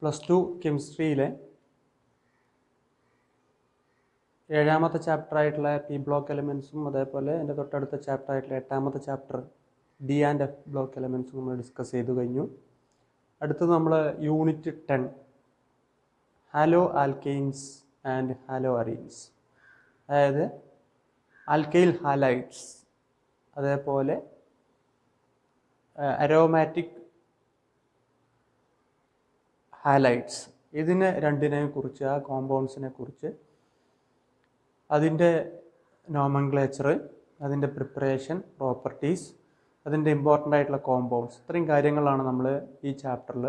+2 കെമിസ്ട്രിയിലെ 7ാമത്തെ ചാപ്റ്റർ ആയിട്ടുള്ള പി ബ്ലോക്ക് എലമെൻസും അതേപോലെ എൻ്റെ തൊട്ടടുത്ത ചാപ്റ്റർ ആയിട്ടുള്ള 8ാമത്തെ chapter D and F block എലമെൻസും നമ്മൾ ഡിസ്കസ് ചെയ്തു കഴിഞ്ഞു. അടുത്തത് നമ്മൾ unit 10 haloalkanes and haloarenes, അതായത് ആൽക്കൈൽ ഹാലൈഡ്സ് അതേപോലെ അരോമാറ്റിക് ഹാലൈഡ്സ്, ഇതിനെ രണ്ടിനെയും കുറിച്ച്, ആ കോമ്പൗണ്ട്സിനെ കുറിച്ച്, അതിൻ്റെ നോമൻക്ലേച്ചർ, അതിൻ്റെ പ്രിപ്പറേഷൻ, പ്രോപ്പർട്ടീസ്, അതിൻ്റെ ഇമ്പോർട്ടൻ്റ് ആയിട്ടുള്ള കോമ്പൗണ്ട്സ്, ഇത്രയും കാര്യങ്ങളാണ് നമ്മൾ ഈ ചാപ്റ്ററിൽ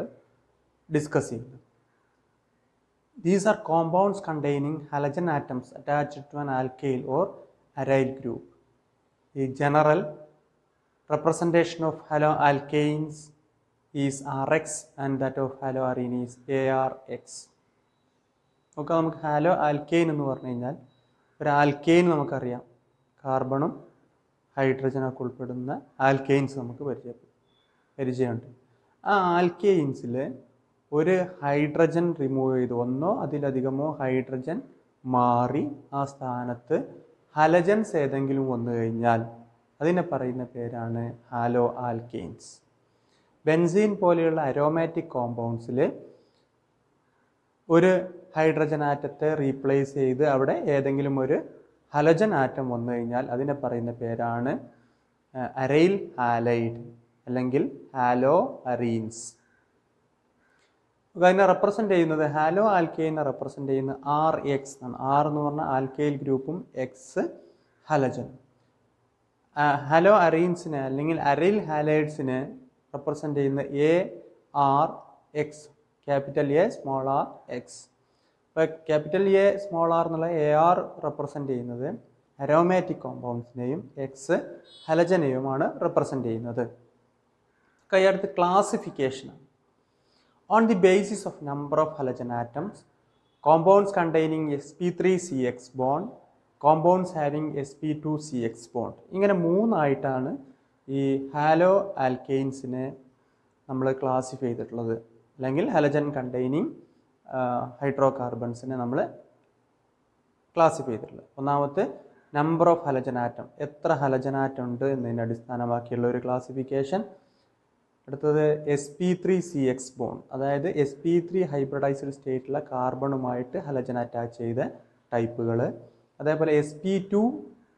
ഡിസ്കസ് ചെയ്യുന്നത്. These are compounds containing halogen atoms attached to an alkyl or aryl group. The general representation of haloalkanes is Rx and that of haloarene is Arx. Okay, നമുക്ക് hello alkane എന്ന് പറഞ്ഞു കഴിഞ്ഞാൽ ഒരു ആൽക്കെയിൻ നമുക്കറിയാം, കാർബണും ഹൈഡ്രജനൊക്കെ ഉൾപ്പെടുന്ന alkanes നമുക്ക് പരിചയമുണ്ട്. ആ ആൽക്കെയിൻസിൽ ഒരു ഹൈഡ്രജൻ റിമൂവ് ചെയ്ത് ഒന്നോ അതിലധികമോ ഹൈഡ്രജൻ മാറി ആ സ്ഥാനത്ത് ഹലജൻസ് ഏതെങ്കിലും വന്നു കഴിഞ്ഞാൽ അതിനെ പറയുന്ന പേരാണ് ഹാലോ ആൽക്കെയിൻസ്. ബെൻസീൻ പോലെയുള്ള അരോമാറ്റിക് കോമ്പൗണ്ട്സിൽ ഒരു ഹൈഡ്രജൻ ആറ്റത്തെ റീപ്ലേസ് ചെയ്ത് അവിടെ ഏതെങ്കിലും ഒരു ഹലജൻ ആറ്റം വന്നു കഴിഞ്ഞാൽ അതിനെ പറയുന്ന പേരാണ് അരൈൽ ഹാലൈഡ് അല്ലെങ്കിൽ ഹാലോ അറീൻസ്. അതിനെ റെപ്രസെൻ്റ് ചെയ്യുന്നത്, ഹാലോ ആൽക്കെയിനെ റെപ്രസെൻ്റ് ചെയ്യുന്നത് Rx ആണ്. ആർ എന്ന് പറഞ്ഞാൽ ആൽക്കൈൽ ഗ്രൂപ്പും എക്സ് ഹലജൻ. ഹാലോ അറീൻസിനെ അല്ലെങ്കിൽ അരൈൽ ഹാലൈഡ്സിനെ റെപ്രസെൻ്റ് ചെയ്യുന്ന ARX, capital A small R X. ഇപ്പോൾ ക്യാപിറ്റൽ എ സ്മോൾ ആർ എന്നുള്ള AR റെപ്രസെൻ്റ് ചെയ്യുന്നത് അരോമാറ്റിക് കോമ്പൗണ്ട്സിനെയും എക്സ് ഹലജനെയുമാണ് റെപ്രസെൻ്റ് ചെയ്യുന്നത്. അടുത്ത് ക്ലാസിഫിക്കേഷനാണ്. On the basis of number of halogen atoms, compounds containing sp3CX bond, compounds having sp2CX bond, ഇങ്ങനെ മൂന്നായിട്ടാണ് ഈ hello ആൽക്കെയിൻസിനെ നമ്മൾ ക്ലാസിഫൈ ചെയ്തിട്ടുള്ളത്, അല്ലെങ്കിൽ ഹലജൻ കണ്ടെയ്നിങ് ഹൈഡ്രോ കാർബൺസിനെ നമ്മൾ ക്ലാസിഫൈ ചെയ്തിട്ടുള്ളത്. ഒന്നാമത്തെ നമ്പർ ഓഫ് ഹലജൻ ആറ്റം, എത്ര ഹലജൻ ആറ്റം ഉണ്ട് എന്നതിനെ അടിസ്ഥാനമാക്കിയുള്ള ഒരു ക്ലാസിഫിക്കേഷൻ. അടുത്തത് sp3CX ബോണ്ട്, അതായത് sp3 ഹൈബ്രിഡൈസ്ഡ് സ്റ്റേറ്റിലുള്ള കാർബണുമായിട്ട് ഹലജൻ അറ്റാച്ച് ചെയ്ത ടൈപ്പുകൾ, അതേപോലെ sp2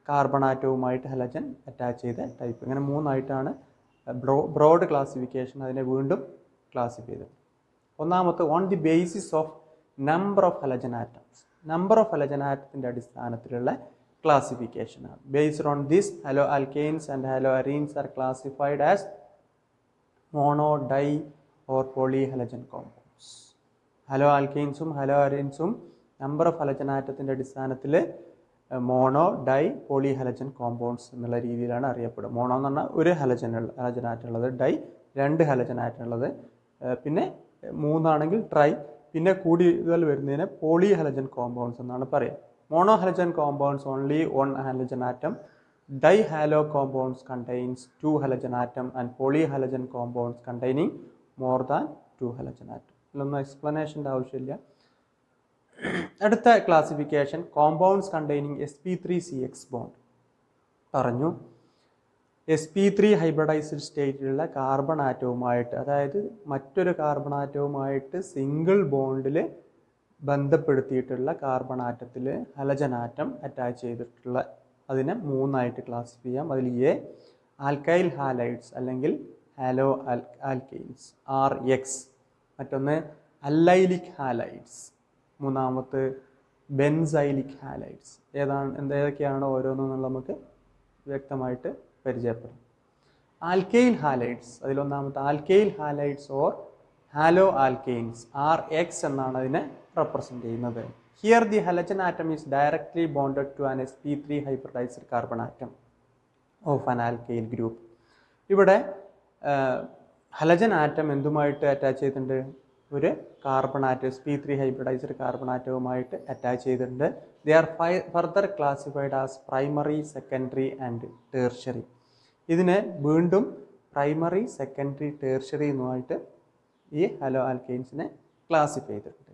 കാർബൺ ആറ്റവുമായിട്ട് ഹലജൻ അറ്റാച്ച് ചെയ്ത ടൈപ്പ്. ഇങ്ങനെ മൂന്നായിട്ടാണ് ബ്രോഡ് ക്ലാസിഫിക്കേഷൻ അതിനെ വീണ്ടും ക്ലാസിഫൈ ചെയ്തത്. ഒന്നാമത്തെ on the basis of number of halogen atoms, number of halogen ആറ്റത്തിൻ്റെ അടിസ്ഥാനത്തിലുള്ള ക്ലാസിഫിക്കേഷനാണ്. Based on this haloalkanes and haloarenes are classified as mono, di or poly halogen compounds. ഹലോ ആൽക്കെയിൻസും ഹലോ അറീൻസും നമ്പർ ഓഫ് ഹലജൻ ആറ്റത്തിൻ്റെ അടിസ്ഥാനത്തിൽ mono, di, poly halogen compounds എന്നുള്ള രീതിയിലാണ് അറിയപ്പെടുക. മോണോ എന്ന് പറഞ്ഞാൽ ഒരു ഹലജൻ ആറ്റം ഉള്ളത്, ഡൈ 2 ഹലജൻ ആറ്റം ഉള്ളത്, പിന്നെ 3 ആണെങ്കിൽ ട്രൈ, പിന്നെ കൂടുതൽ വരുന്നതിന് പോളി ഹലജൻ കോമ്പൗണ്ട്സ് എന്നാണ് പറയുക. Mono halogen compounds only 1 halogen atom, Dihalo compounds contains 2 halogen atom and polyhalogen compounds containing more than 2 halogen atom. ഇതൊന്നും എക്സ്പ്ലനേഷൻ്റെ ആവശ്യമില്ല. അടുത്ത classification compounds containing sp3CX bond പറഞ്ഞു. sp3 ഹൈബ്രിഡൈസ്ഡ് സ്റ്റേറ്റിലുള്ള കാർബൺ ആറ്റവുമായിട്ട്, അതായത് മറ്റൊരു കാർബൺ ആറ്റവുമായിട്ട് സിംഗിൾ ബോണ്ടിൽ ബന്ധപ്പെടുത്തിയിട്ടുള്ള കാർബൺ ആറ്റത്തിൽ ഹലജൻ ആറ്റം അറ്റാച്ച് ചെയ്തിട്ടുള്ള അതിനെ മൂന്നായിട്ട് ക്ലാസിഫൈ ചെയ്യാം. അതിൽ ആൽക്കൈൽ ഹാലൈഡ്സ് അല്ലെങ്കിൽ ഹാലോ ആൽക്കെയിൻസ് Rx, മറ്റൊന്ന് അല്ലൈലിക് ഹാലൈഡ്സ്, മൂന്നാമത്തെ ബെൻസൈലിക് ഹാലൈഡ്സ്. ഏതൊക്കെയാണോ ഓരോന്നും നമുക്ക് വ്യക്തമായിട്ട് പരിചയപ്പെടാം. ആൽക്കൈൽ ഹാലൈഡ്സ്, അതിലൊന്നാമത്തെ alkyl halides or haloalkanes Rx എന്നാണ് അതിനെ റെപ്രസെൻ്റ് ചെയ്യുന്നത്. Here the halogen atom is directly bonded to an sp3 hybridized carbon atom of an alkyl group. ഇവിടെ ഹലജൻ ആറ്റം എന്തുമായിട്ട് അറ്റാച്ച് ചെയ്തിട്ടുണ്ട്? ഒരു carbon atom, sp3 hybridized carbon ആറ്റവുമായിട്ട് attach ചെയ്തിട്ടുണ്ട്. They are further classified as primary, secondary and tertiary. ഇതിനെ വീണ്ടും primary, secondary, tertiary എന്നുമായിട്ട് ഈ hello ആൽക്കെയിൻസിനെ classify ചെയ്തിട്ടുണ്ട്.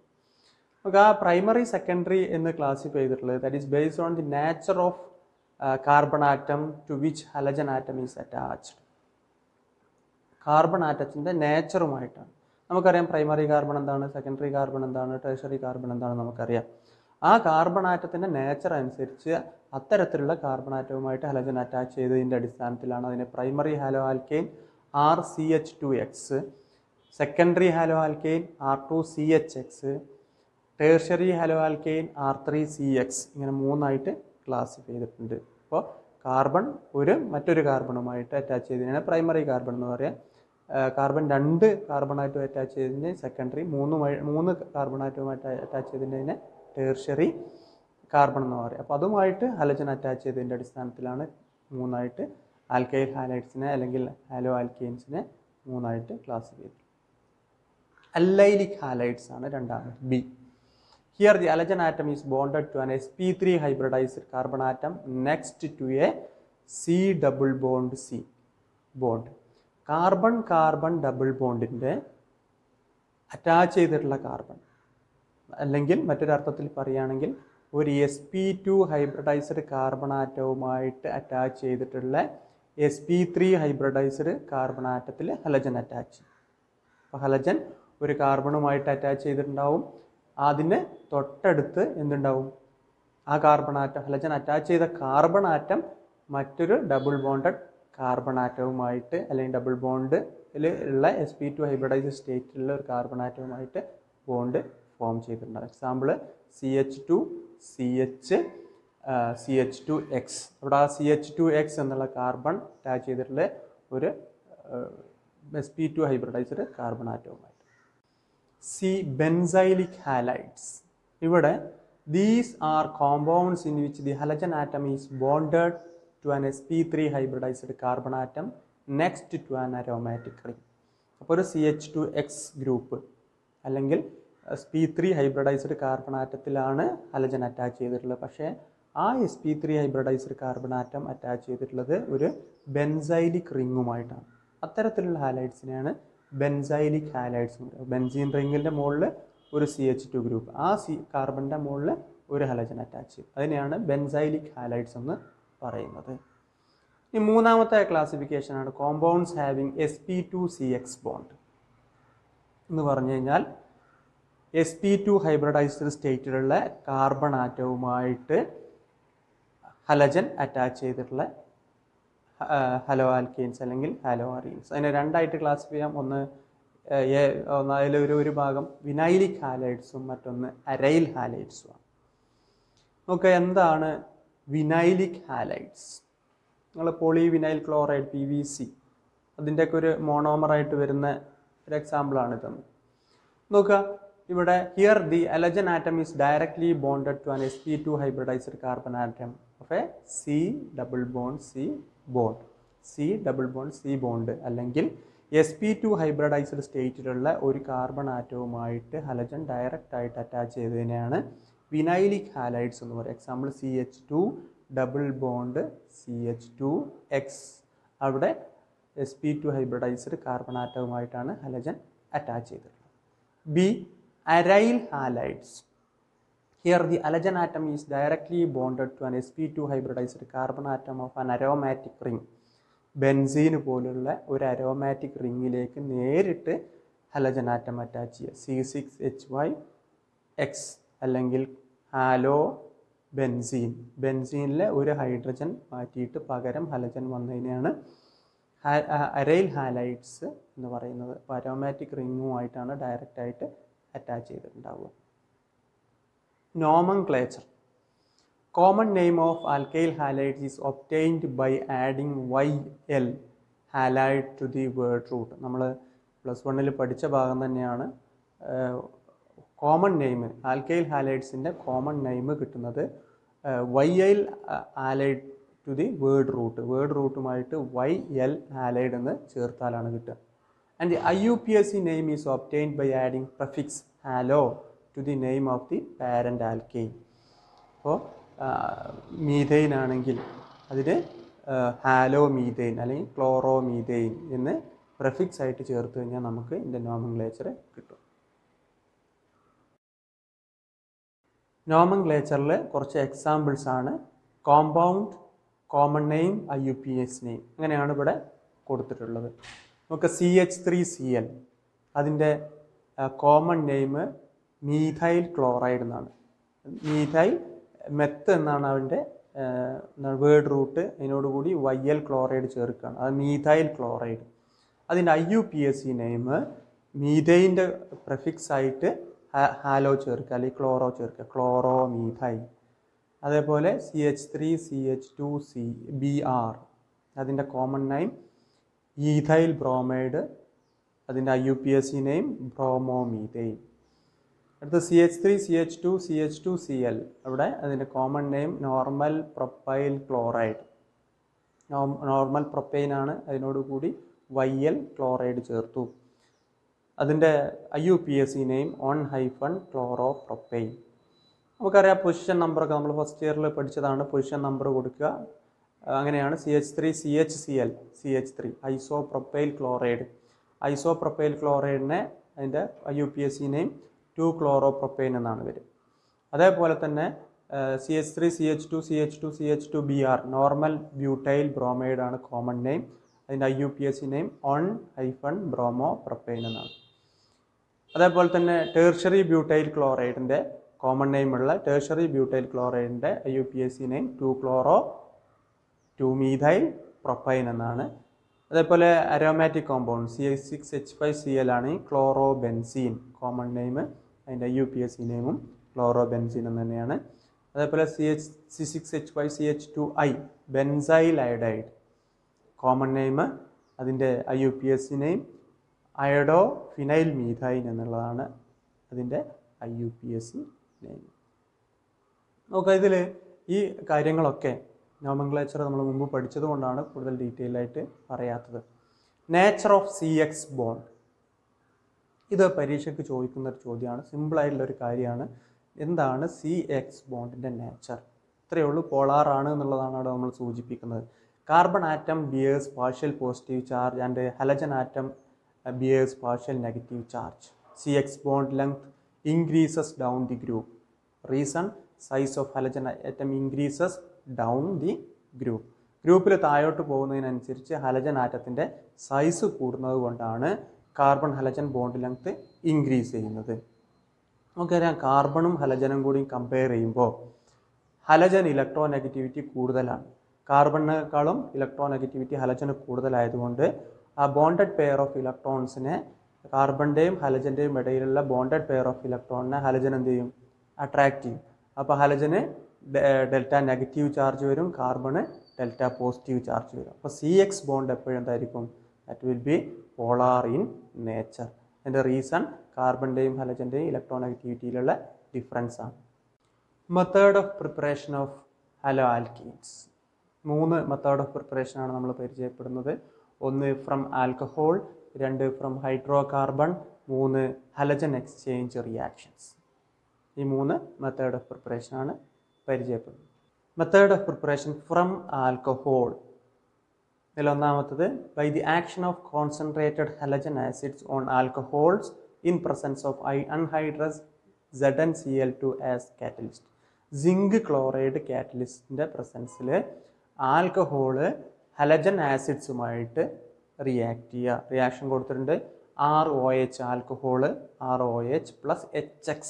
നമുക്ക് ആ പ്രൈമറി സെക്കൻഡറി എന്ന് ക്ലാസിഫൈ ചെയ്തിട്ടുള്ളത് that is based on the nature of carbon atom to which halogen atom is attached. Carbon ആറ്റത്തിൻ്റെ നേച്ചറുമായിട്ടാണ്. നമുക്കറിയാം പ്രൈമറി കാർബൺ എന്താണ്, സെക്കൻഡറി കാർബൺ എന്താണ്, ടെർഷറി കാർബൺ എന്താണെന്ന് നമുക്കറിയാം. ആ കാർബൺ ആറ്റത്തിൻ്റെ നേച്ചർ അനുസരിച്ച് അത്തരത്തിലുള്ള കാർബൺ ആറ്റവുമായിട്ട് ഹലജൻ അറ്റാച്ച് ചെയ്തതിൻ്റെ അടിസ്ഥാനത്തിലാണ് അതിനെ primary haloalkane RCH2X, secondary haloalkane R2CHX, tertiary haloalkane R3CX, ഇങ്ങനെ മൂന്നായിട്ട് ക്ലാസിഫൈ ചെയ്തിട്ടുണ്ട്. അപ്പോൾ കാർബൺ മറ്റൊരു കാർബണുമായിട്ട് അറ്റാച്ച് ചെയ്തതിനാണ് പ്രൈമറി കാർബൺ എന്ന് പറയാം. കാർബൺ 2 കാർബണായിട്ട് അറ്റാച്ച് ചെയ്തതിന് സെക്കൻഡറി, 3 കാർബണാറ്റുമായിട്ട് അറ്റാച്ച് ചെയ്തതിന് ടേർഷറി കാർബൺ എന്ന് പറയാം. അപ്പോൾ അതുമായിട്ട് ഹലജൻ അറ്റാച്ച് ചെയ്തതിൻ്റെ അടിസ്ഥാനത്തിലാണ് മൂന്നായിട്ട് ആൽക്കൈൽ ഹാലൈഡ്സിനെ അല്ലെങ്കിൽ ഹാലോ ആൽക്കെയിൻസിനെ മൂന്നായിട്ട് ക്ലാസിഫൈ ചെയ്തത്. അല്ലൈലിക് ഹാലൈഡ്സ് ആണ് രണ്ടാമത്, B. Here the halogen atom is bonded to an sp3 hybridized carbon atom next to a C double bond C bond. Carbon double ബോണ്ടിൻ്റെ അറ്റാച്ച് ചെയ്തിട്ടുള്ള കാർബൺ, അല്ലെങ്കിൽ മറ്റൊരർത്ഥത്തിൽ പറയുകയാണെങ്കിൽ ഒരു sp2 ഹൈബ്രിഡൈസ്ഡ് കാർബൺ ആറ്റവുമായിട്ട് അറ്റാച്ച് ചെയ്തിട്ടുള്ള sp3 ഹൈബ്രിഡൈസ്ഡ് കാർബൺ ആറ്റത്തിൽ ഹലജൻ attach ചെയ്യും. അപ്പോൾ ഹലജൻ ഒരു കാർബണുമായിട്ട് അറ്റാച്ച് ചെയ്തിട്ടുണ്ടാവും, അതിന് തൊട്ടടുത്ത് എന്തുണ്ടാവും, ആ കാർബൺ ആറ്റം, ഹലജൻ അറ്റാച്ച് ചെയ്ത കാർബൺ ആറ്റം മറ്റൊരു ഡബിൾ ബോണ്ടഡ് കാർബൺ ആറ്റവുമായിട്ട് അല്ലെങ്കിൽ ഡബിൾ ബോണ്ടിൽ ഉള്ള sp2 ഹൈബ്രിഡൈസ്ഡ് സ്റ്റേറ്റിലുള്ള ഒരു കാർബൺ ആറ്റവുമായിട്ട് ബോണ്ട് ഫോം ചെയ്തിട്ടുണ്ടാകും. Example CH2CH2X. അവിടെ ആ CH2X എന്നുള്ള കാർബൺ അറ്റാച്ച് ചെയ്തിട്ടുള്ള ഒരു sp2 ഹൈബ്രിഡൈസ്ഡ് കാർബൺ ആറ്റവുമായിട്ട്. Benzylic halides. ഇവിടെ these are compounds in which the halogen atom is bonded to an sp3 hybridized carbon atom next to an aromatic ring. അപ്പോൾ ഒരു CH2X group അല്ലെങ്കിൽ sp3 hybridized carbon ആറ്റത്തിലാണ് halogen attach ചെയ്തിട്ടുള്ളത്. പക്ഷേ ആ sp3 hybridized carbon atom attach ചെയ്തിട്ടുള്ളത് ഒരു benzylic റിങ്ങുമായിട്ടാണ്. അത്തരത്തിലുള്ള ഹാലൈഡ്സിനെയാണ് ബെൻസൈലിക് ഹാലൈഡ്സ് എന്ന് പറയുന്നത്. ബെൻസീൻ റിങ്ങിൻ്റെ മുകളിൽ ഒരു CH2 ഗ്രൂപ്പ്, ആ കാർബണിൻ്റെ മുകളിൽ ഒരു ഹലജൻ അറ്റാച്ച് ചെയ്യും. അതിനെയാണ് ബെൻസൈലിക് ഹാലൈഡ്സ് എന്ന് പറയുന്നത്. ഇനി മൂന്നാമത്തെ ക്ലാസിഫിക്കേഷനാണ് കോമ്പൗണ്ട്സ് ഹാവിങ് sp2CX ബോണ്ട് എന്ന് പറഞ്ഞു കഴിഞ്ഞാൽ sp2 ഹൈബ്രിഡൈസ്ഡ് സ്റ്റേറ്റിലുള്ള കാർബൺ ആറ്റവുമായിട്ട് ഹലജൻ അറ്റാച്ച് ചെയ്തിട്ടുള്ള ഹലോ ആൽക്കെയിൻസ് അല്ലെങ്കിൽ ഹലോ അറീൻസ്. അതിനെ രണ്ടായിട്ട് ക്ലാസിഫൈ ചെയ്യാം. ഒന്ന് അതിലൊരു ഭാഗം വിനൈലിക് ഹാലൈഡ്സും മറ്റൊന്ന് അരൈൽ ഹാലൈഡ്സുമാണ്. നമുക്ക് എന്താണ് വിനൈലിക് ഹാലൈഡ്സ്? നിങ്ങൾ പോളി വിനൈൽ ക്ലോറൈഡ് PVC അതിൻ്റെയൊക്കെ ഒരു മോണോമറായിട്ട് വരുന്ന ഒരു എക്സാമ്പിളാണിതെന്ന് നോക്കുക. ഇവിടെ here the halogen atom is directly bonded to an sp2 hybridized carbon atom of a C double bond C bond അല്ലെങ്കിൽ sp2 ഹൈബ്രിഡൈസ്ഡ് സ്റ്റേറ്റിലുള്ള ഒരു കാർബൺ ആറ്റവുമായിട്ട് ഹലജൻ ഡയറക്റ്റ് ആയിട്ട് അറ്റാച്ച് ചെയ്തതിനെയാണ് വിനൈലിക് ഹാലൈഡ്സ് എന്ന് പറയുക. Example CH2 double bond CH2X. അവിടെ sp2 hybridized carbon ആറ്റവുമായിട്ടാണ് ഹലജൻ അറ്റാച്ച് ചെയ്തിട്ടുള്ളത്. B aril halides. Here the halogen atom is directly bonded to an sp2 hybridized carbon atom of an aromatic ring. Benzene പോലുള്ള ഒരു aromatic റിങ്ങിലേക്ക് നേരിട്ട് ഹലജൻ atom attach ചെയ്യുക. C6Hy(X) അല്ലെങ്കിൽ hello ബെൻസീനിലെ ഒരു hydrogen മാറ്റിയിട്ട് പകരം ഹലജൻ വന്നതിനെയാണ് അരൈൽ ഹാലൈഡ്സ് എന്ന് പറയുന്നത്. അപ്പോൾ അരോമാറ്റിക് റിങ്ങുമായിട്ടാണ് ഡയറക്റ്റായിട്ട് attach ചെയ്തിട്ടുണ്ടാവുക. Nomenclature. Common name of alkyl halides is obtained by adding YL halide to the word root. നമ്മൾ +1 പഠിച്ച ഭാഗം തന്നെയാണ്. കോമൺ നെയിം ആൽക്കൈൽ ഹാലൈഡ്സിൻ്റെ കോമൺ നെയിം കിട്ടുന്നത് YL halide to the word റൂട്ടുമായിട്ട് YL halide എന്ന് ചേർത്താലാണ് കിട്ടുക. And the IUPAC name is obtained by adding prefix halo to the name of the parent alkane. അപ്പോൾ മീഥൈൻ ആണെങ്കിൽ അതിന് ഹാലോ മീഥൈൻ അല്ലെങ്കിൽ ക്ലോറോ മീഥൈൻ എന്ന് പ്രിഫിക്സ് ആയിട്ട് ചേർത്ത് കഴിഞ്ഞാൽ നമുക്ക് ഇതിൻ്റെ നോമൻക്ലേച്ചർ കിട്ടും. നോമൻക്ലേച്ചറിൽ കുറച്ച് എക്സാമ്പിൾസ് ആണ് compound, common name, IUPAC name, അങ്ങനെയാണ് ഇവിടെ കൊടുത്തിട്ടുള്ളത്. നമുക്ക് CH3Cl അതിൻ്റെ കോമൺ നെയിം മീഥൈൽ ക്ലോറൈഡ് എന്നാണ്. മീഥൈൽ മെത്ത് എന്നാണ് അതിൻ്റെ വേർഡ് റൂട്ട്. അതിനോടുകൂടി YL ക്ലോറൈഡ് ചേർക്കുകയാണ്, അത് മീഥൈൽ ക്ലോറൈഡ്. അതിൻ്റെ IUPAC നെയിം മീഥൈൻ്റെ പ്രിഫിക്സ് ആയിട്ട് ഹാലോ ചേർക്കുക അല്ലെങ്കിൽ ക്ലോറോ ചേർക്കുക, ക്ലോറോ മീഥൈൽ. അതേപോലെ CH3CH2Br അതിൻ്റെ കോമൺ നെയിം ഈഥൈൽ ബ്രോമൈഡ്, അതിൻ്റെ IUPAC നെയിം ബ്രോമോ മീഥൈൽ. അടുത്ത CH3CH2CH2Cl അവിടെ അതിൻ്റെ common name normal propyl chloride. Normal propyne ആണ്, അതിനോടുകൂടി YL ക്ലോറൈഡ് ചേർത്തു. അതിൻ്റെ IUPAC നെയിം -ക്ലോറോപ്രൊപ്പൈൻ. നമുക്കറിയാം പൊസിഷൻ നമ്പറൊക്കെ നമ്മൾ ഫസ്റ്റ് ഇയറിൽ പഠിച്ചതാണ്. പൊസിഷൻ നമ്പർ കൊടുക്കുക, അങ്ങനെയാണ്. CH3CHCl CH3 isopropyl chloride. Isopropyl ക്ലോറൈഡിനെ അതിൻ്റെ IUPAC നെയിം 2-ക്ലോറോപ്രൊപ്പൈൻ എന്നാണ് വരും. അതേപോലെ തന്നെ CH3CH2CH2CH2Br നോർമൽ ബ്യൂട്ടൈൽ ബ്രോമൈഡ് ആണ് കോമൺ നെയിം. അതിൻ്റെ IUPAC നെയിം -ബ്രോമോപ്രൊപ്പൈൻ എന്നാണ്. അതേപോലെ തന്നെ ടേർഷ്യറി ബ്യൂട്ടൈൽ ക്ലോറൈഡിൻ്റെ കോമൺ നെയിമുള്ള ടേർഷ്യറി ബ്യൂട്ടൈൽ ക്ലോറൈഡിൻ്റെ IUPAC നെയിം 2-ക്ലോറോ-2-മീഥൈൽ പ്രൊപ്പൈൻ എന്നാണ്. അതേപോലെ അരോമാറ്റിക് കോമ്പൗണ്ട് CH6H5Cl ആണ് ക്ലോറോബെൻസീൻ കോമൺ നെയിം. അതിൻ്റെ IUPAC നെയിമും ക്ലോറോബെൻസീൻ എന്ന് തന്നെയാണ്. അതേപോലെ C6H5CH2I benzyl iodide common name. അതിൻ്റെ IUPAC name iodo phenyl methane എന്നുള്ളതാണ് അതിൻ്റെ IUPAC നെയിം. നോക്കുക, ഇതിൽ ഈ കാര്യങ്ങളൊക്കെ നോമൻക്ലേച്ചർ നമ്മൾ മുമ്പ് പഠിച്ചത് കൊണ്ടാണ് കൂടുതൽ ഡീറ്റെയിൽ ആയിട്ട് പറയാത്തത്. നേച്ചർ ഓഫ് CX ബോണ്ട്, ഇത് പരീക്ഷയ്ക്ക് ചോദിക്കുന്ന ഒരു ചോദ്യമാണ്. സിമ്പിളായിട്ടുള്ളൊരു കാര്യമാണ്. എന്താണ് CX ബോണ്ടിൻ്റെ നേച്ചർ? ഇത്രയേ ഉള്ളൂ. പോളാർ ആണ് എന്നുള്ളതാണ് അവിടെ നമ്മൾ സൂചിപ്പിക്കുന്നത്. Carbon atom bears partial positive charge and halogen atom bears partial negative charge. CX bond length increases down the group. Reason, size of halogen atom increases down the group. ഗ്രൂപ്പിൽ താഴോട്ട് പോകുന്നതിനനുസരിച്ച് ഹലജൻ ആറ്റത്തിൻ്റെ size കൂടുന്നത് കൊണ്ടാണ് carbon ഹലജൻ bond length increase ചെയ്യുന്നത്. നമുക്കറിയാം, കാർബണും ഹലജനും കൂടി compare ചെയ്യുമ്പോൾ ഹലജൻ electro negativity കൂടുതലാണ്. കാർബണിനേക്കാളും electro negativity ഹലജന് കൂടുതലായതുകൊണ്ട് ആ ബോണ്ടഡ് പെയർ ഓഫ് ഇലക്ട്രോൺസിനെ, കാർബണിൻ്റെയും ഹലജൻ്റെയും ഇടയിലുള്ള ബോണ്ടഡ് പെയർ ഓഫ് ഇലക്ട്രോണിനെ ഹലജൻ എന്ത് ചെയ്യും? അട്രാക്റ്റ് ചെയ്യും. അപ്പോൾ ഹലജന് ഡെൽറ്റ നെഗറ്റീവ് ചാർജ് വരും, കാർബണ് ഡെൽറ്റ പോസിറ്റീവ് ചാർജ് വരും. അപ്പോൾ CX ബോണ്ട് എപ്പോഴും എന്തായിരിക്കും? That will be polar in nature. അതിൻ്റെ റീസൺ കാർബണിൻ്റെയും ഹലജൻ്റെയും ഇലക്ട്രോ നെഗറ്റിവിറ്റിയിലുള്ള ഡിഫറൻസ് ആണ്. Method of preparation of haloalkenes. 3 method of പ്രിപ്പറേഷനാണ് നമ്മൾ പരിചയപ്പെടുന്നത്. 1 from alcohol, 2 from hydrocarbon, 3 halogen exchange reactions. ഈ 3 മെത്തേഡ് ഓഫ് പ്രിപ്പറേഷനാണ് പരിചയപ്പെടുന്നത്. Method of preparation from alcohol. ഇതിലൊന്നാമത്തത്, by the action of concentrated halogen acids on alcohols in presence of anhydrous ZnCl2 as catalyst. Zinc chloride കാറ്റലിസ്റ്റിൻ്റെ പ്രസൻസിൽ alcohol halogen ആസിഡ്സുമായിട്ട് react ചെയ്യുക. Reaction കൊടുത്തിട്ടുണ്ട്. ROH alcohol ROH plus HX,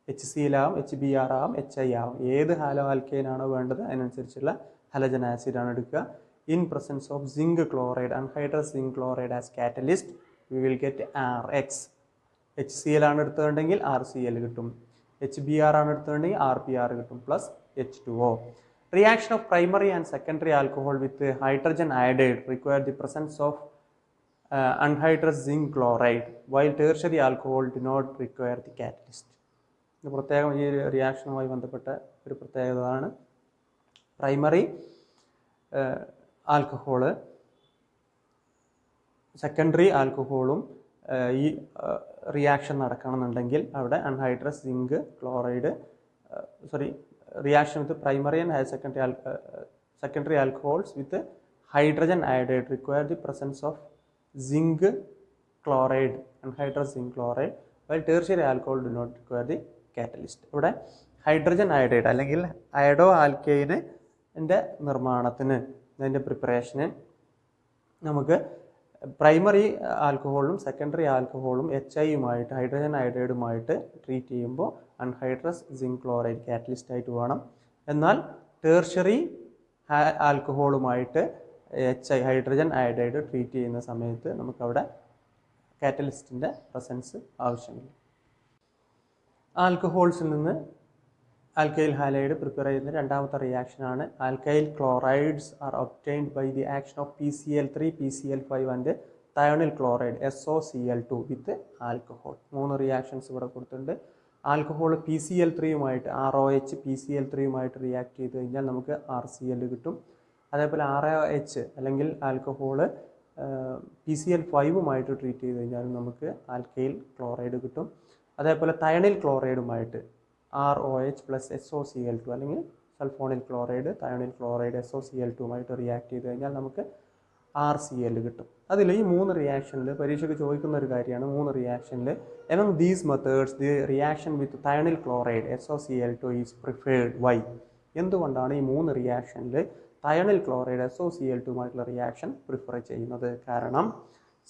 HCl ആവും, HBr ആവും, HI ആവും. ഏത് ഹാലോ ആൽക്കെയിൻ ആണോ വേണ്ടത് അതിനനുസരിച്ചുള്ള ഹലജൻ ആസിഡാണ് എടുക്കുക. In presence of zinc chloride, anhydrous zinc chloride as catalyst, we will get RX. HCl ആണ് എടുത്തിട്ടുണ്ടെങ്കിൽ RCl കിട്ടും. HBr ആണ് എടുത്തിട്ടുണ്ടെങ്കിൽ RBr കിട്ടും plus H2O. Reaction of primary and secondary alcohol with hydrogen iodide require the presence of anhydrous zinc chloride, while tertiary alcohol do not require the catalyst. ഇത് പ്രത്യേകം ഈ റിയാക്ഷനുമായി ബന്ധപ്പെട്ട ഒരു പ്രത്യേകതയാണ്. പ്രൈമറി ആൽക്കഹോള്, സെക്കൻഡറി ആൽക്കഹോളും ഈ റിയാക്ഷൻ നടക്കണമെന്നുണ്ടെങ്കിൽ അവിടെ anhydrous zinc chloride reaction with the primary and secondary alcohols with hydrogen iodide require the presence of zinc chloride, anhydrous zinc chloride, while tertiary alcohol do not require the catalyst. ഇവിടെ hydrogen iodide അല്ലെങ്കിൽ iodo ആൽക്കെയിൻ്റെ നിർമ്മാണത്തിന് അതിൻ്റെ പ്രിപ്പറേഷന് നമുക്ക് primary ആൽക്കഹോളും secondary ആൽക്കഹോളും HIയുമായിട്ട് hydrogen അയഡൈഡുമായിട്ട് treat ചെയ്യുമ്പോൾ anhydrous zinc chloride catalyst ആയിട്ട് വേണം. എന്നാൽ tertiary ആൽക്കഹോളുമായിട്ട് hydrogen iodide treat ചെയ്യുന്ന സമയത്ത് നമുക്കവിടെ കാറ്റലിസ്റ്റിൻ്റെ പ്രസൻസ് ആവശ്യമില്ല. ആൽക്കഹോൾസിൽ നിന്ന് ആൽക്കൈൽ ഹാലൈഡ് പ്രിപ്പയർ ചെയ്യുന്ന രണ്ടാമത്തെ റിയാക്ഷനാണ് alkyl chlorides are obtained by the action of PCl3, PCl5 and thionyl chloride SOCl2 with alcohol. 3 reactions ഇവിടെ കൊടുത്തിട്ടുണ്ട്. ആൽക്കഹോൾ PCl3യുമായിട്ട് ROH PCl3യുമായിട്ട് റിയാക്ട് ചെയ്ത് കഴിഞ്ഞാൽ നമുക്ക് RCl കിട്ടും. അതേപോലെ ROH അല്ലെങ്കിൽ ആൽക്കഹോള് PCl5യുമായിട്ട് ട്രീറ്റ് ചെയ്ത് കഴിഞ്ഞാൽ നമുക്ക് ആൽക്കൈൽ ക്ലോറൈഡ് കിട്ടും. അതേപോലെ തയണിൽ ക്ലോറൈഡുമായിട്ട് ROH പ്ലസ് SOCl2 അല്ലെങ്കിൽ സൾഫോണിൽ ക്ലോറൈഡ് തയോണിൽ ക്ലോറൈഡ് SOCl2യുമായിട്ട് റിയാക്ട് ചെയ്ത് കഴിഞ്ഞാൽ നമുക്ക് RCl കിട്ടും. അതിൽ ഈ 3 റിയാക്ഷനിൽ പരീക്ഷയ്ക്ക് ചോദിക്കുന്ന ഒരു കാര്യമാണ്. 3 റിയാക്ഷനിൽ among these methods the reaction with thionyl chloride SOCl2 is preferred. Why? എന്തുകൊണ്ടാണ് ഈ 3 റിയാക്ഷനിൽ thionyl chloride SOCl2മായിട്ടുള്ള റിയാക്ഷൻ പ്രിഫർ ചെയ്യുന്നത്? കാരണം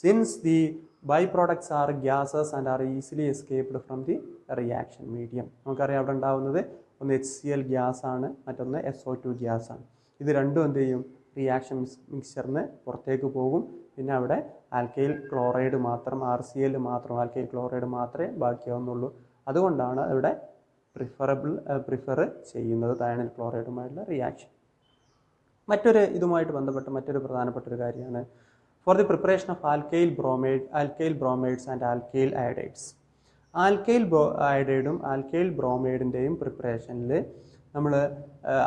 since the byproducts are gases and are easily escaped from the reaction medium. നമുക്കറിയാം അവിടെ ഉണ്ടാവുന്നത് ഒന്ന് HCl ഗ്യാസ് ആണ്, മറ്റൊന്ന് SO2 ഗ്യാസ് ആണ്. ഇത് രണ്ടും എന്ത് ചെയ്യും? റിയാക്ഷൻ മിക്സ്ചറിന് പുറത്തേക്ക് പോകും. പിന്നെ അവിടെ ആൽക്കൈൽ ക്ലോറൈഡ് മാത്രം RCl മാത്രം ആൽക്കൈൽ ക്ലോറൈഡ് മാത്രമേ ബാക്കിയാവുന്നുള്ളൂ. അതുകൊണ്ടാണ് ഇവിടെ പ്രിഫർ ചെയ്യുന്നത് തയണിൽ ക്ലോറൈഡുമായിട്ടുള്ള റിയാക്ഷൻ. മറ്റൊരു ഇതുമായിട്ട് ബന്ധപ്പെട്ട മറ്റൊരു പ്രധാനപ്പെട്ട ഒരു കാര്യമാണ് for the preparation of alkyl bromides and alkyl iodides. Alkyl അയഡൈഡും ആൽക്കൈൽ ബ്രോമൈഡിൻ്റെയും പ്രിപ്പറേഷനിൽ നമ്മൾ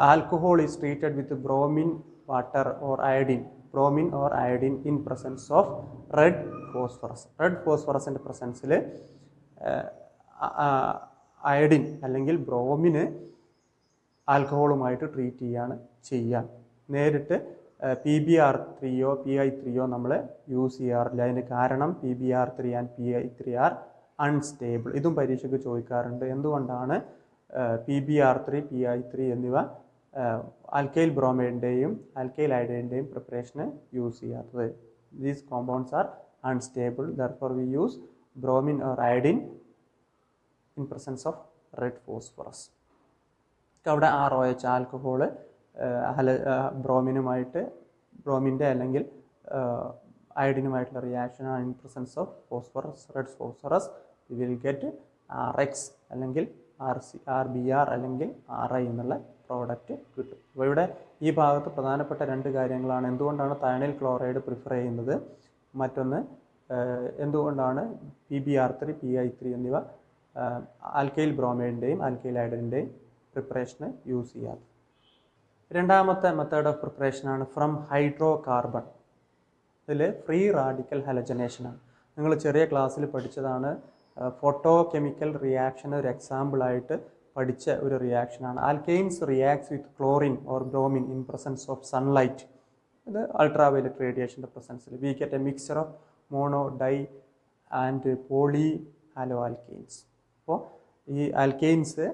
alcohol is treated with bromine water or iodine in presence of red ഫോസ്ഫറസിൻ്റെ പ്രസൻസിൽ അയഡിൻ അല്ലെങ്കിൽ ബ്രോമിന് ആൽക്കഹോളുമായിട്ട് ട്രീറ്റ് ചെയ്യുക. നേരിട്ട് PBr3യോ PI3യോ നമ്മൾ യൂസ് ചെയ്യാറില്ല. അതിന് കാരണം PBr3 and PI3 R unstable. ഇതും പരീക്ഷയ്ക്ക് ചോദിക്കാറുണ്ട്. എന്തുകൊണ്ടാണ് PBr3 PI3 എന്നിവ ആൽക്കൈൽ ബ്രോമൈഡിൻ്റെയും ആൽക്കൈൽ അയഡൈഡിൻ്റെയും പ്രിപ്പറേഷന് യൂസ് ചെയ്യാത്തത്? These compounds R unstable, therefore we use bromine or iodine in presence of red phosphorus. അവിടെ ROH ആൽക്കഹോള് ബ്രോമിൻ്റെ അല്ലെങ്കിൽ അയഡിനുമായിട്ടുള്ള റിയാക്ഷനാണ് in presence of red phosphorus we will get RX അല്ലെങ്കിൽ RBr അല്ലെങ്കിൽ RI എന്നുള്ള പ്രോഡക്റ്റ് കിട്ടും. അപ്പോൾ ഇവിടെ ഈ ഭാഗത്ത് പ്രധാനപ്പെട്ട 2 കാര്യങ്ങളാണ്. എന്തുകൊണ്ടാണ് തയണിൽ ക്ലോറൈഡ് പ്രിഫർ ചെയ്യുന്നത്, മറ്റൊന്ന് എന്തുകൊണ്ടാണ് PBr3 PI3 എന്നിവ ആൽക്കൈൽ ബ്രോമൈഡിൻ്റെയും ആൽക്കൈൽ അയഡിൻ്റെയും പ്രിപ്പറേഷന് യൂസ് ചെയ്യാത്തത്. രണ്ടാമത്തെ മെത്തേഡ് ഓഫ് പ്രിപ്പറേഷനാണ് ഫ്രം ഹൈഡ്രോ കാർബൺ. ഇതിൽ ഫ്രീ റാഡിക്കൽ ഹലജനേഷനാണ്. നിങ്ങൾ ചെറിയ ക്ലാസ്സിൽ പഠിച്ചതാണ്. ഫോട്ടോ കെമിക്കൽ റിയാക്ഷൻ ഒരു എക്സാമ്പിളായിട്ട് പഠിച്ച ഒരു റിയാക്ഷനാണ്. Alkanes reacts with chlorine or bromine in presence of sunlight. ഇത് അൾട്രാവയലറ്റ് റേഡിയേഷൻ്റെ പ്രസൻസിൽ we get a mixture of mono di and poly haloalkanes. അപ്പോൾ ഈ ആൽക്കെയിൻസ്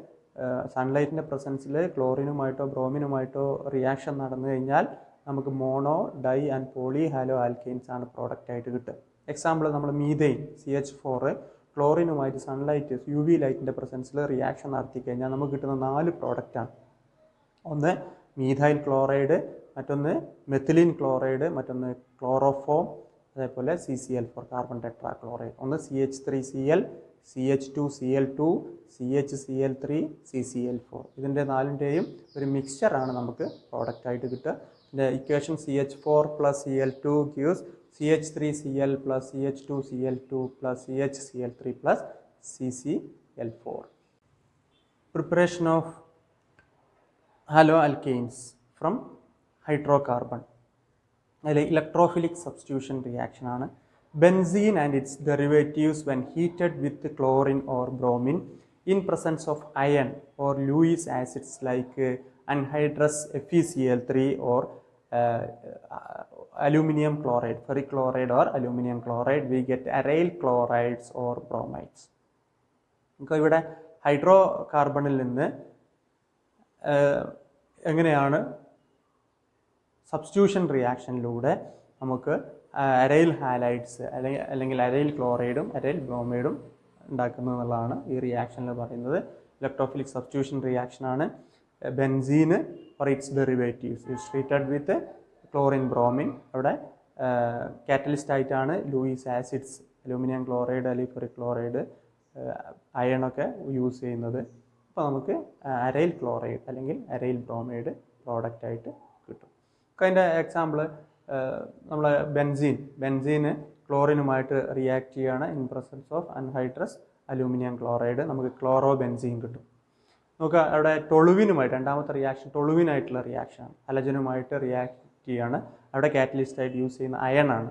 സൺലൈറ്റിൻ്റെ പ്രസൻസിൽ ക്ലോറിനുമായിട്ടോ ബ്രോമിനുമായിട്ടോ റിയാക്ഷൻ നടന്നു കഴിഞ്ഞാൽ നമുക്ക് mono di and poly haloalkanes ആണ് പ്രോഡക്റ്റായിട്ട് കിട്ടുക. എക്സാമ്പിൾ നമ്മൾ മീഥൈൻ CH4 ക്ലോറിനുമായിട്ട് സൺലൈറ്റ് UV ലൈറ്റിൻ്റെ പ്രസൻസിൽ റിയാക്ഷൻ നടത്തി കഴിഞ്ഞാൽ നമുക്ക് കിട്ടുന്ന 4 പ്രോഡക്റ്റാണ്. ഒന്ന് മീഥൈൽ ക്ലോറൈഡ്, മറ്റൊന്ന് മെത്തിലിൻ ക്ലോറൈഡ്, മറ്റൊന്ന് ക്ലോറോഫോം, അതേപോലെ CCl4 കാർബൺ ടെട്രാ ക്ലോറൈഡ്. ഒന്ന് CH3Cl, CH2Cl2, CHCl3, CCl4. ഇതിൻ്റെ 4ൻ്റെയും ഒരു മിക്സ്ചറാണ് നമുക്ക് പ്രോഡക്റ്റായിട്ട് കിട്ടുക. ഇതിൻ്റെ equation CH4 plus Cl2 gives CH3Cl plus CH2Cl2 plus CHCl3 plus CCl4. Preparation of haloalkanes from hydrocarbon. അതിൽ ഇലക്ട്രോഫിലിക് സബ്സ്റ്റിറ്റ്യൂഷൻ റിയാക്ഷൻ ആണ്. Benzene and its derivatives when heated with chlorine or bromine in presence of iron or Lewis acids like anhydrous FeCl3 or aluminum chloride, ferric chloride or aluminum chloride, we get aryl chlorides or bromides. ഇപ്പോൾ ഇവിടെ hydro കാർബണിൽ നിന്ന് എങ്ങനെയാണ് substitution റിയാക്ഷനിലൂടെ നമുക്ക് aryl halides അല്ലെങ്കിൽ aryl ക്ലോറൈഡും aryl ബ്രോമൈഡും ഉണ്ടാക്കുന്നത് എന്നുള്ളതാണ് ഈ റിയാക്ഷനിൽ പറയുന്നത്. ഇലക്ട്രോഫിലിക് സബ്സ്റ്റിറ്റ്യൂഷൻ റിയാക്ഷനാണ്. Benzene for its derivatives is treated with chlorine bromine. അവിടെ കാറ്റലിസ്റ്റ് ആയിട്ടാണ് ലൂയിസ് ആസിഡ്സ്, അലൂമിനിയം ക്ലോറൈഡ് അല്ലെങ്കിൽ ഫെറിക് ക്ലോറൈഡ്, അയണൊക്കെ യൂസ് ചെയ്യുന്നത്. അപ്പോൾ നമുക്ക് അരൈൽ ക്ലോറൈഡ് അല്ലെങ്കിൽ അരൈൽ ബ്രോമൈഡ് പ്രോഡക്റ്റ് ആയിട്ട് കിട്ടും. അപ്പോൾ അതിൻ്റെ എക്സാമ്പിൾ നമ്മൾ ബെൻസീന് ക്ലോറിനുമായിട്ട് റിയാക്ട് ചെയ്യുകയാണ്. In presence of anhydrous aluminium chloride നമുക്ക് ക്ലോറോ ബെൻസീൻ കിട്ടും. നമുക്ക് അവിടെ ടൊളുവിനുമായിട്ട് രണ്ടാമത്തെ റിയാക്ഷൻ ടൊളുവിനായിട്ടുള്ള റിയാക്ഷനാണ്. ഹലജനുമായിട്ട് റിയാക്ട് ചെയ്യുകയാണ്. അവിടെ കാറ്റലിസ്റ്റായിട്ട് യൂസ് ചെയ്യുന്ന അയണാണ്.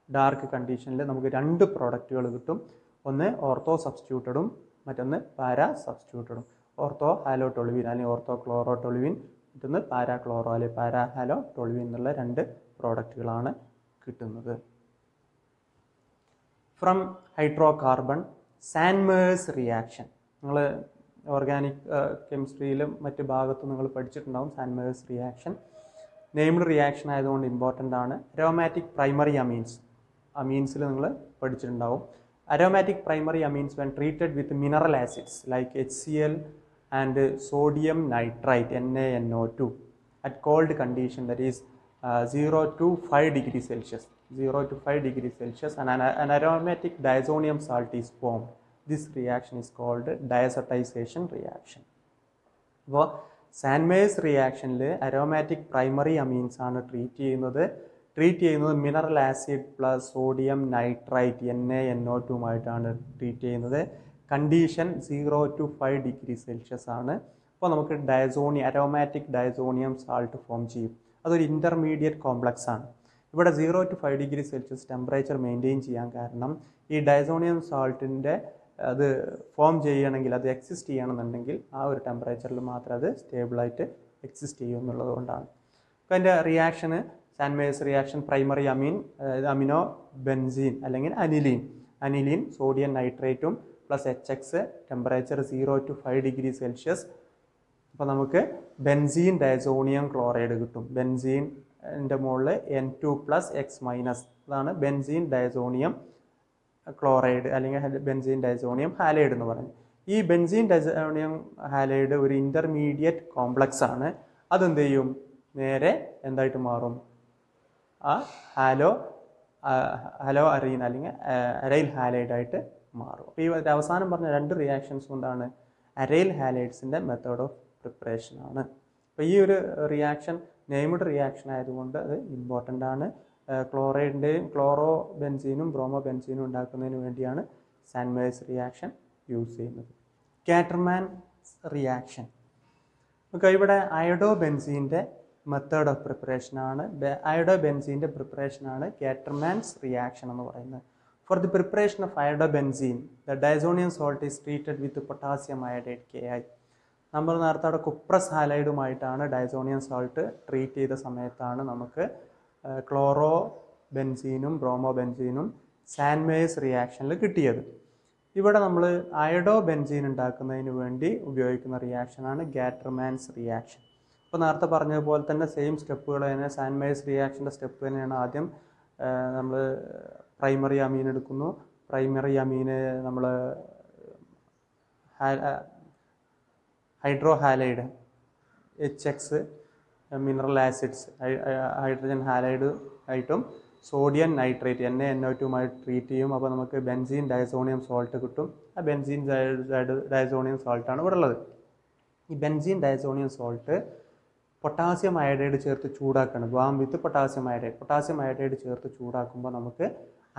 ഡാർക്ക് കണ്ടീഷനിൽ നമുക്ക് രണ്ട് പ്രോഡക്റ്റുകൾ കിട്ടും. ഒന്ന് ഓർത്തോ സബ്സ്റ്റിറ്റ്യൂട്ടഡും മറ്റൊന്ന് പാരാ സബ്സ്റ്റിറ്റ്യൂട്ടഡും. ഓർത്തോ ഹാലോ ടൊളുവിൻ അല്ലെങ്കിൽ ഓർത്തോ ക്ലോറോ ടൊളുവിൻ, മറ്റൊന്ന് പാരാ ക്ലോറോ അല്ലെങ്കിൽ പാരാ ഹാലോ ടൊളുവിൻ എന്നുള്ള രണ്ട് പ്രോഡക്റ്റുകളാണ് കിട്ടുന്നത്. From hydrocarbon Sandmeyer's reaction. നിങ്ങൾ ഓർഗാനിക് കെമിസ്ട്രിയിലും മറ്റ് ഭാഗത്തും നിങ്ങൾ പഠിച്ചിട്ടുണ്ടാവും സാൻമേഴ്സ് റിയാക്ഷൻ. നെയ്മഡ് റിയാക്ഷൻ ആയതുകൊണ്ട് ഇമ്പോർട്ടൻ്റ് ആണ്. അരോമാറ്റിക് പ്രൈമറി അമീൻസിൽ നിങ്ങൾ പഠിച്ചിട്ടുണ്ടാവും. Aromatic primary amines when treated with mineral acids like HCl and sodium nitrite NaNO2 at cold condition that is 0 to 5 degrees Celsius. 0 to 5 degrees Celsius and an aromatic diazonium salt is formed. This reaction is called diazotization reaction. അപ്പോൾ സാൻമേഴ്സ് റിയാക്ഷനിൽ aromatic primary amines ആണ് treat ചെയ്യുന്നത് mineral acid plus sodium nitrite NaNO2 ആയിട്ടാണ് treat ചെയ്യുന്നത്. Condition 0 to 5 degrees Celsius ആണ്. അപ്പോൾ നമുക്ക് aromatic diazonium salt form ചെയ്യും. അതൊരു ഇൻ്റർമീഡിയറ്റ് കോംപ്ലക്സ് ആണ്. ഇവിടെ 0 to 5 degrees Celsius temperature maintain ചെയ്യാൻ കാരണം ഈ ഡയസോണിയം സാൾട്ടിൻ്റെ അത് ഫോം ചെയ്യണമെങ്കിൽ, അത് എക്സിസ്റ്റ് ചെയ്യണമെന്നുണ്ടെങ്കിൽ ആ ഒരു ടെമ്പറേച്ചറിൽ മാത്രമേ അത് സ്റ്റേബിളായിട്ട് എക്സിസ്റ്റ് ചെയ്യൂ എന്നുള്ളത് കൊണ്ടാണ്. അപ്പോൾ അതിൻ്റെ റിയാക്ഷന് Sandmeyer's reaction primary amino benzene അല്ലെങ്കിൽ അനിലീൻ സോഡിയം നൈട്രേറ്റും plus HX temperature 0 to 5 degrees Celsius. അപ്പോൾ നമുക്ക് ബെൻസീൻ ഡയസോണിയം ക്ലോറൈഡ് കിട്ടും. ബെൻസീൻ്റെ മുകളിൽ N2+X-, അതാണ് ബെൻസീൻ ഡയസോണിയം ക്ലോറൈഡ് അല്ലെങ്കിൽ ബെൻസീൻ ഡയസോണിയം ഹാലൈഡ് എന്ന് പറയുന്നത്. ഈ ബെൻസീൻ ഡയസോണിയം ഹാലൈഡ് ഒരു ഇൻ്റർമീഡിയറ്റ് കോംപ്ലക്സ് ആണ്. അതെന്ത് ചെയ്യും? നേരെ എന്തായിട്ട് മാറും? ആ ഹലോ അറീൻ അല്ലെങ്കിൽ അരൈൽ ഹാലൈഡായിട്ട് മാറും. അപ്പോൾ ഈ അവസാനം പറഞ്ഞ രണ്ട് റിയാക്ഷൻസും എന്താണ്? അരൈൽ ഹാലൈഡ്സിൻ്റെ മെത്തേഡ് ഓഫ് പ്രിപ്പറേഷൻ ആണ്. അപ്പോൾ ഈ ഒരു റിയാക്ഷൻ നെയ്മഡ് റിയാക്ഷൻ ആയതുകൊണ്ട് അത് ഇമ്പോർട്ടൻ്റ് ആണ്. ക്ലോറോ ബെൻസീനും ബ്രോമോ ബെൻസീനും ഉണ്ടാക്കുന്നതിന് വേണ്ടിയാണ് സാൻമേഴ്സ് റിയാക്ഷൻ യൂസ് ചെയ്യുന്നത്. കാറ്റർമാൻ റിയാക്ഷൻ നമുക്ക് ഇവിടെ അയഡോ ബെൻസീൻ്റെ മെത്തേഡ് ഓഫ് പ്രിപ്പറേഷനാണ്. അയഡോ ബെൻസീൻ്റെ പ്രിപ്പറേഷനാണ് കാറ്റർമാൻസ് റിയാക്ഷൻ എന്ന് പറയുന്നത്. For the preparation of iodobenzene the diazonium salt is treated with potassium iodide Ki. നമ്മൾ നേരത്തെ അവിടെ കുപ്രസ് ഹാലൈഡുമായിട്ടാണ് ഡയസോണിയം സോൾട്ട് ട്രീറ്റ് ചെയ്ത സമയത്താണ് നമുക്ക് ക്ലോറോ ബെൻസീനും ബ്രോമോ ബെൻസീനും സാൻമേഴ്സ് റിയാക്ഷനിൽ കിട്ടിയത്. ഇവിടെ നമ്മൾ അയഡോ ബെൻസീൻ ഉണ്ടാക്കുന്നതിന് വേണ്ടി ഉപയോഗിക്കുന്ന റിയാക്ഷനാണ് കാറ്റർമാൻസ് റിയാക്ഷൻ. അപ്പോൾ നേരത്തെ പറഞ്ഞതുപോലെ തന്നെ സെയിം സ്റ്റെപ്പുകൾ തന്നെ സാൻമേഴ്സ് റിയാക്ഷൻ്റെ സ്റ്റെപ്പ് തന്നെയാണ്. ആദ്യം നമ്മൾ പ്രൈമറി അമീൻ എടുക്കുന്നു. പ്രൈമറി അമീന് നമ്മൾ hydro halide HX mineral acids hydrogen halide ആയിട്ടും സോഡിയം നൈട്രേറ്റ് NaNO2 ട്രീറ്റ് ചെയ്യും. അപ്പോൾ നമുക്ക് ബെൻസീൻ ഡയസോണിയം സോൾട്ട് കിട്ടും. ആ ബെൻസീൻ ഡയസോണിയം സോൾട്ടാണ് ഇവിടെ ഉള്ളത്. ഈ benzene diazonium salt potassium iodide ചേർത്ത് ചൂടാക്കുകയാണ്. വാം വിത്ത് പൊട്ടാസ്യം അയഡൈഡ് ചേർത്ത് ചൂടാക്കുമ്പോൾ നമുക്ക്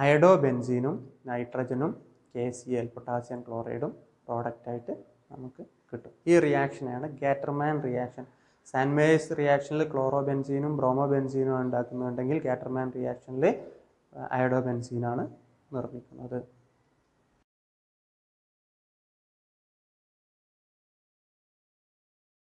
അയഡോ ബെൻസീനും നൈട്രജനും KCl പൊട്ടാസ്യം ക്ലോറൈഡും പ്രോഡക്റ്റായിട്ട് നമുക്ക് കിട്ടും. ഈ റിയാക്ഷനാണ് കാറ്റർമാൻ റിയാക്ഷൻ. സാൻമേഴ്സ് റിയാക്ഷനിൽ ക്ലോറോ ബെൻസീനും ബ്രോമോ ബെൻസീനും ഉണ്ടാക്കുന്നുണ്ടെങ്കിൽ കാറ്റർമാൻ റിയാക്ഷനിൽ അയഡോ ബെൻസീനാണ് നിർമ്മിക്കുന്നത്.